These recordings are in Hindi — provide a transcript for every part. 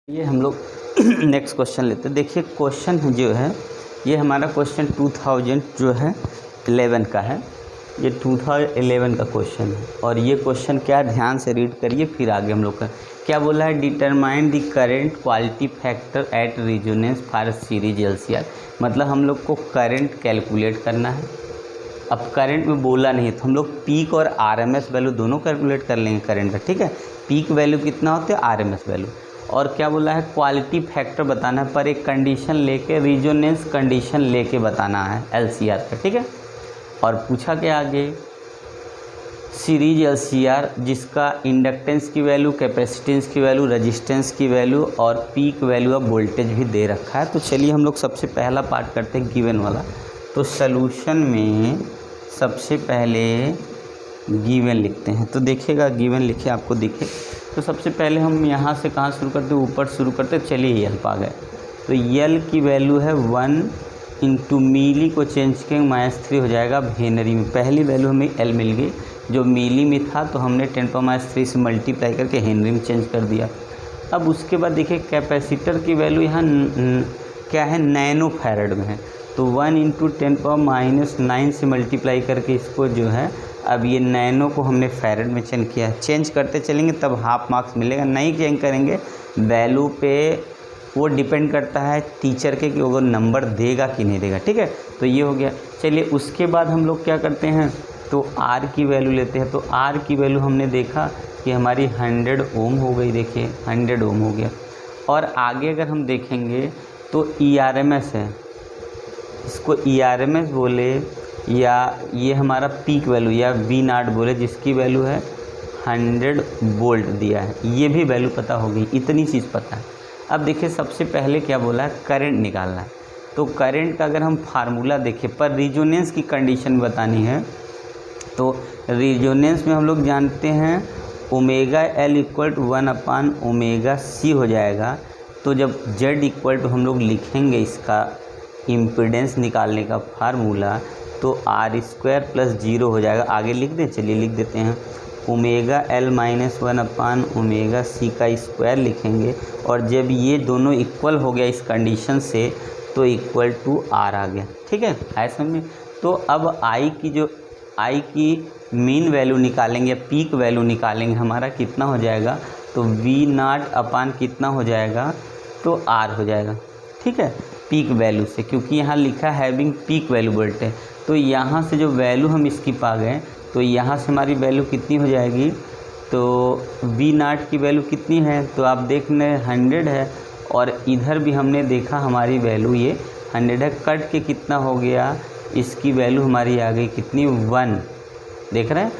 ये हम लोग नेक्स्ट क्वेश्चन लेते हैं। देखिए क्वेश्चन जो है ये हमारा क्वेश्चन 2000 जो है 11 का है। ये 2011 का क्वेश्चन है और ये क्वेश्चन क्या, ध्यान से रीड करिए फिर आगे हम लोग का क्या बोला है। Determine the current quality factor at resonance for series LCR. मतलब हम लोग को करंट कैलकुलेट करना है। अब करंट में बोला नहीं तो हम लोग पीक और आरएमएस वैल्यू दोनों कैलकुलेट कर लेंगे करंट का, ठीक है। पीक वैल्यू कितना होता है, आरएमएस वैल्यू। और क्या बोला है, क्वालिटी फैक्टर बताना है पर एक कंडीशन लेके, रेजोनेंस कंडीशन लेके बताना है एलसीआर का, ठीक है। और पूछा क्या आगे, सीरीज एलसीआर जिसका इंडक्टेंस की वैल्यू, कैपेसिटेंस की वैल्यू, रेजिस्टेंस की वैल्यू और पीक वैल्यू ऑफ वोल्टेज भी दे रखा है। तो चलिए हम लोग सबसे पहला पार्ट करते हैं गिवन वाला। तो सॉल्यूशन में सबसे पहले गिवन लिखते हैं। तो देखिएगा गिवन लिखे आपको दिखे। तो सबसे पहले हम यहाँ से कहाँ शुरू करते हैं, ऊपर शुरू करते। चलिए यल पा गए। तो यल की वैल्यू है 1 इंटू मिली को चेंज करेंगे -3 हो जाएगा हेनरी में। पहली वैल्यू हमें एल मिल गई जो मिली में था, तो हमने 10⁻³ से मल्टीप्लाई करके हेनरी में चेंज कर दिया। अब उसके बाद देखिए कैपेसिटर की वैल्यू यहाँ क्या है, नैनो फैरड में है। तो 1 इंटू 10⁻⁹ से मल्टीप्लाई करके इसको जो है, अब ये नैनो को हमने फैरड में चेंज किया। चेंज करते चलेंगे तब हाफ मार्क्स मिलेगा, नहीं चेंज करेंगे वैल्यू पे वो डिपेंड करता है टीचर के कि वो नंबर देगा कि नहीं देगा, ठीक है। तो ये हो गया। चलिए उसके बाद हम लोग क्या करते हैं, तो आर की वैल्यू लेते हैं। तो आर की वैल्यू हमने देखा कि हमारी 100 ओम हो गई। देखिए 100 ओम हो गया। और आगे अगर हम देखेंगे तो ERMS है, इसको ERMS बोले या ये हमारा पीक वैल्यू या V0 बोले, जिसकी वैल्यू है 100 वोल्ट दिया है। ये भी वैल्यू पता होगी, इतनी चीज़ पता है। अब देखिए सबसे पहले क्या बोला है, करंट निकालना है। तो करंट का अगर हम फार्मूला देखें, पर रेजोनेंस की कंडीशन बतानी है। तो रेजोनेंस में हम लोग जानते हैं omega L equal to 1/ωc हो जाएगा। तो जब Z इक्वल टू हम लोग लिखेंगे इसका इम्पीडेंस निकालने का फार्मूला, तो R² + 0 हो जाएगा। आगे लिख दें, चलिए लिख देते हैं। ओमेगा L - 1/ωc का स्क्वायर लिखेंगे और जब ये दोनों इक्वल हो गया इस कंडीशन से, तो इक्वल टू R आ गया, ठीक है। ऐसे में तो अब I की मीन वैल्यू निकालेंगे, पीक वैल्यू निकालेंगे, हमारा कितना हो जाएगा, तो V0 अपान कितना हो जाएगा, तो R हो जाएगा, ठीक है, पीक वैल्यू से। क्योंकि यहाँ लिखा है हैविंग पीक वैल्यू वोल्टेज, तो यहाँ से जो वैल्यू हम इसकी पा गए, तो यहाँ से हमारी वैल्यू कितनी हो जाएगी, तो V0 की वैल्यू कितनी है, तो आप देख रहे हैं 100 है। और इधर भी हमने देखा हमारी वैल्यू ये 100 है। कट के कितना हो गया, इसकी वैल्यू हमारी आ गई कितनी, 1, देख रहे हैं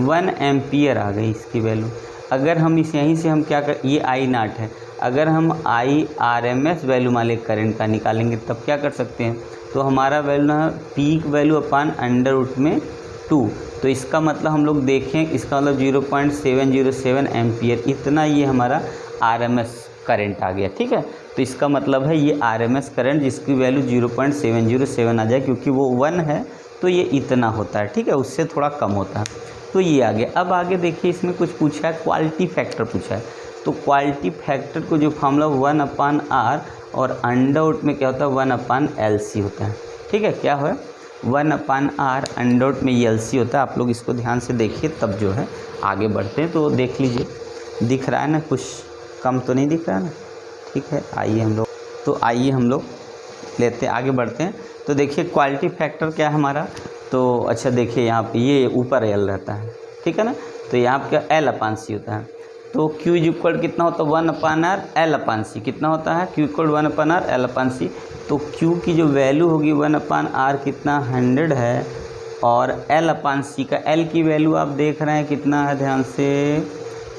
1 एम्पियर आ गई इसकी वैल्यू। अगर हम इस यहीं से हम क्या कर, ये I0 है, अगर हम IRMS वैल्यू मान लें करंट का निकालेंगे तब क्या कर सकते हैं, तो हमारा वैल्यू ना पीक वैल्यू अपान √2। तो इसका मतलब हम लोग देखें, इसका मतलब 0.707 एम्पियर, इतना ये हमारा RMS करंट आ गया, ठीक है। तो इसका मतलब है ये RMS करंट जिसकी वैल्यू 0.707 आ जाए, क्योंकि वो 1 है तो ये इतना होता है, ठीक है, उससे थोड़ा कम होता है। तो ये आ गया। अब आगे देखिए इसमें कुछ पूछा है, क्वालिटी फैक्टर पूछा है। तो क्वालिटी फैक्टर को जो फार्मूला 1/R और अंडर में क्या होता है 1/LC होता है, ठीक है। क्या है 1/R अंडर में LC होता है। आप लोग इसको ध्यान से देखिए तब जो है आगे बढ़ते हैं। तो देख लीजिए, दिख रहा है ना, कुछ कम तो नहीं दिख रहा ना, ठीक है। आइए हम लोग लेते आगे बढ़ते हैं। तो देखिए क्वालिटी फैक्टर क्या है हमारा, तो अच्छा देखिए यहाँ पे ये ऊपर L रहता है, ठीक है ना। तो यहाँ पे क्या L/C होता है। तो Q इक्वल कितना होता है 1/R L/C, कितना होता है Q इक्वल 1/R L/C। तो Q की जो वैल्यू होगी 1/R कितना 100 है, और L/C का L की वैल्यू आप देख रहे हैं कितना है, ध्यान से।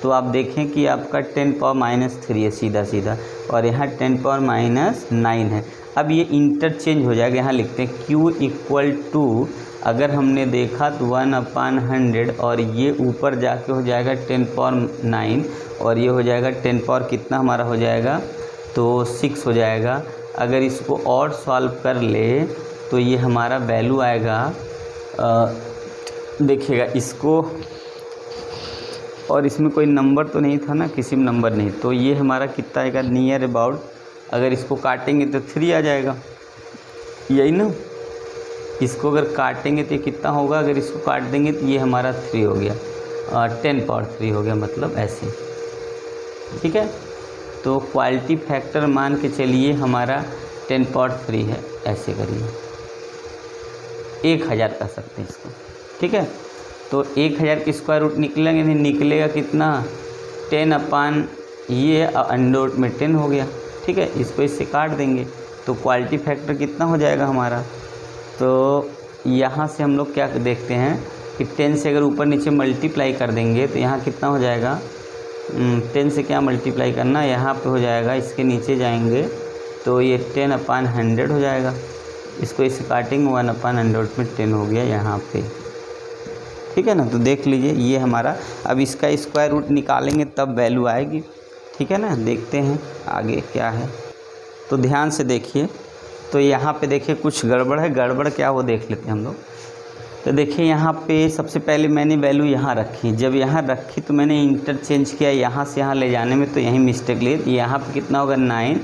तो आप देखें कि आपका 10⁻³ है सीधा, और यहाँ 10⁻⁹ है। अब ये इंटरचेंज हो जाएगा, यहाँ लिखते हैं Q इक्वल टू, अगर हमने देखा तो 1/100 और ये ऊपर जाके हो जाएगा 10⁻⁹, और ये हो जाएगा 10 कितना हमारा हो जाएगा, तो 6 हो जाएगा। अगर इसको और सॉल्व कर ले तो ये हमारा वैल्यू आएगा, देखिएगा इसको और इसमें कोई नंबर तो नहीं था ना, किसी में नंबर नहीं, तो ये हमारा कितना आएगा नियर अबाउट, अगर इसको काटेंगे तो 3 आ जाएगा, यही ना। इसको अगर काटेंगे तो ये कितना होगा, अगर इसको काट देंगे तो ये हमारा 3 हो गया, 10 पावर 3 हो गया, मतलब ऐसे, ठीक है। तो क्वालिटी फैक्टर मान के चलिए हमारा 10 पावर 3 है, ऐसे करिए 1000 कर सकते हैं इसको, ठीक है। तो 1000 की स्क्वायर रूट निकलेंगे नहीं, निकलेगा कितना 10 अपान ये अंडर रूट में 10 हो गया, ठीक है। इसको इससे काट देंगे तो क्वालिटी फैक्टर कितना हो जाएगा हमारा। तो यहाँ से हम लोग क्या देखते हैं कि 10 से अगर ऊपर नीचे मल्टीप्लाई कर देंगे तो यहाँ कितना हो जाएगा, 10 से क्या मल्टीप्लाई करना, यहाँ पे हो जाएगा, इसके नीचे जाएंगे तो ये 10 अपान 100 हो जाएगा, इसको इससे काटेंगे 1 अपान 100 में 10 हो गया यहाँ पे, ठीक है ना। तो देख लीजिए ये हमारा, अब इसका स्क्वायर रूट निकालेंगे तब वैल्यू आएगी, ठीक है ना। देखते हैं आगे क्या है, तो ध्यान से देखिए। तो यहाँ पे देखिए कुछ गड़बड़ है, गड़बड़ क्या वो देख लेते हैं हम लोग। तो देखिए यहाँ पे सबसे पहले मैंने वैल्यू यहाँ रखी, जब यहाँ रखी तो मैंने इंटरचेंज किया यहाँ से यहाँ ले जाने में, तो यहीं मिस्टेक ली। यहाँ पे कितना होगा 9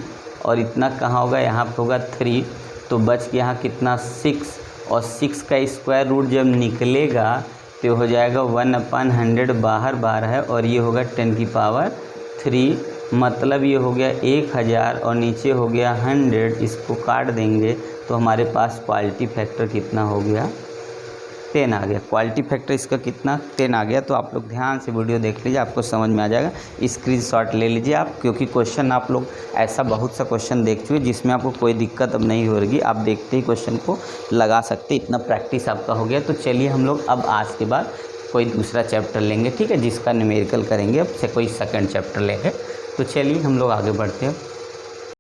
और इतना कहाँ होगा, यहाँ पे होगा 3, तो बच के यहाँ कितना 6, और 6 का स्क्वायर रूट जब निकलेगा तो हो जाएगा 1 अपान 100, बाहर बाहर है, और ये होगा 10 की पावर 3, मतलब ये हो गया 1000 और नीचे हो गया 100, इसको काट देंगे तो हमारे पास क्वालिटी फैक्टर कितना हो गया 10 आ गया। क्वालिटी फैक्टर इसका कितना 10 आ गया। तो आप लोग ध्यान से वीडियो देख लीजिए, आपको समझ में आ जाएगा। स्क्रीनशॉट ले लीजिए आप, क्योंकि क्वेश्चन आप लोग ऐसा बहुत सा क्वेश्चन देख चुके जिसमें आपको कोई दिक्कत अब नहीं होगी, आप देखते ही क्वेश्चन को लगा सकते, इतना प्रैक्टिस आपका हो गया। तो चलिए हम लोग अब आज के बाद कोई दूसरा चैप्टर लेंगे, ठीक है, जिसका न्यूमेरिकल करेंगे, अब से कोई सेकंड चैप्टर लेंगे। तो चलिए हम लोग आगे बढ़ते हैं।